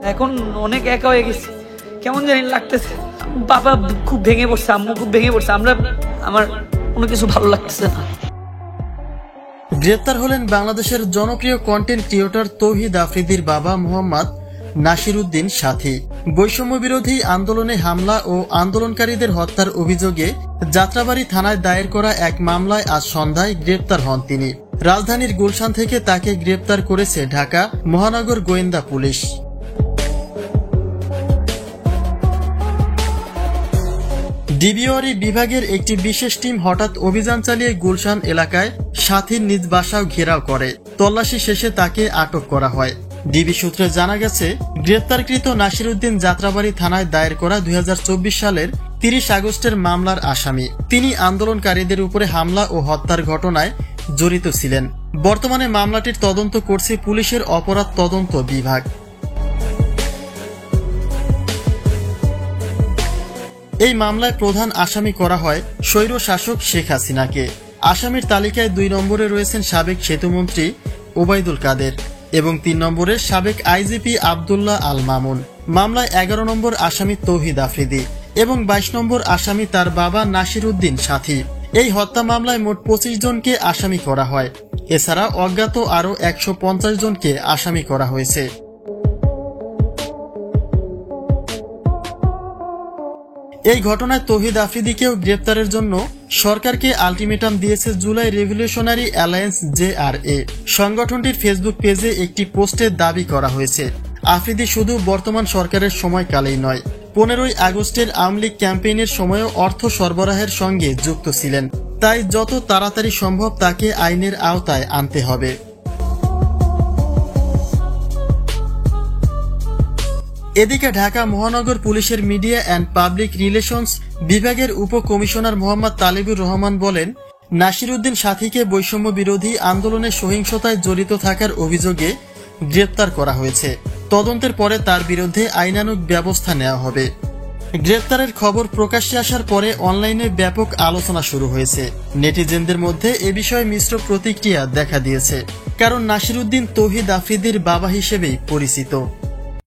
এখন অনেক একা হয়ে গেছি, কেমন জানি লাগতেছে। বাবা খুব ভেঙে পড়ছে, আম্মু খুব ভেঙে পড়ছে, আমার কোনো কিছু ভালো লাগতেছে না। গ্রেপ্তার হলেন বাংলাদেশের জনপ্রিয় কন্টেন্ট ক্রিয়েটর তৌহিদ আফ্রিদির বাবা মোহাম্মদ নাসির উদ্দিন সাথী। বৈষম্য বিরোধী আন্দোলনে হামলা ও আন্দোলনকারীদের হত্যার অভিযোগে যাত্রাবাড়ী থানায় দায়ের করা এক মামলায় আজ সন্ধ্যায় গ্রেপ্তার হন তিনি। রাজধানীর গুলশান থেকে তাকে গ্রেপ্তার করেছে ঢাকা মহানগর গোয়েন্দা পুলিশ। ডিবিওয়ারি বিভাগের একটি বিশেষ টিম হঠাৎ অভিযান চালিয়ে গুলশান এলাকায় সাথীর নিজ বাসাও ঘেরাও করে। তল্লাশি শেষে তাকে আটক করা হয়। ডিবি সূত্রে জানা গেছে, গ্রেপ্তারকৃত নাসির উদ্দিন যাত্রাবাড়ী থানায় দায়ের করা 2024 সালের 30 আগস্টের মামলার আসামি। তিনি আন্দোলনকারীদের উপরে হামলা ও হত্যার ঘটনায় জড়িত ছিলেন। বর্তমানে মামলাটির তদন্ত করছে পুলিশের অপরাধ তদন্ত বিভাগ। এই মামলায় প্রধান আসামি করা হয় স্বৈর শাসক শেখ হাসিনাকে। আসামির তালিকায় 2 নম্বরে রয়েছেন সাবেক সেতুমন্ত্রী ওবায়দুল কাদের এবং 3 নম্বরে সাবেক আইজিপি আব্দুল্লাহ আল মামুন। মামলায় 11 নম্বর আসামি তৌহিদ আফ্রিদি এবং 22 নম্বর আসামি তার বাবা নাসির উদ্দিন সাথী। এই হত্যা মামলায় মোট 25 জনকে আসামি করা হয়। এছাড়া অজ্ঞাত আরও 150 জনকে আসামি করা হয়েছে। এই ঘটনায় তৌহিদ আফ্রিদিকেও গ্রেপ্তারের জন্য সরকারকে আলটিমেটাম দিয়েছে জুলাই রেভলিউশনারি অ্যালায়েন্স JRA। সংগঠনটির ফেসবুক পেজে একটি পোস্টে দাবি করা হয়েছে, আফ্রিদি শুধু বর্তমান সরকারের সময়কালেই নয়, 15ই আগস্টের আওয়ামী লীগ ক্যাম্পেইনের সময়ও অর্থ সরবরাহের সঙ্গে যুক্ত ছিলেন। তাই যত তাড়াতাড়ি সম্ভব তাকে আইনের আওতায় আনতে হবে। এদিকে ঢাকা মহানগর পুলিশের মিডিয়া অ্যান্ড পাবলিক রিলেশনস বিভাগের উপকমিশনার মোহাম্মদ তালিবুর রহমান বলেন, নাসির উদ্দিন সাথীকে বৈষম্য বিরোধী আন্দোলনে সহিংসতায় জড়িত থাকার অভিযোগে গ্রেপ্তার করা হয়েছে। তদন্তের পরে তার বিরুদ্ধে আইনানুগ ব্যবস্থা নেওয়া হবে। গ্রেপ্তারের খবর প্রকাশ্যে আসার পরে অনলাইনে ব্যাপক আলোচনা শুরু হয়েছে। নেটিজেনদের মধ্যে এ বিষয়ে মিশ্র প্রতিক্রিয়া দেখা দিয়েছে, কারণ নাসির উদ্দিন তৌহিদ আফ্রিদির বাবা হিসেবেই পরিচিত।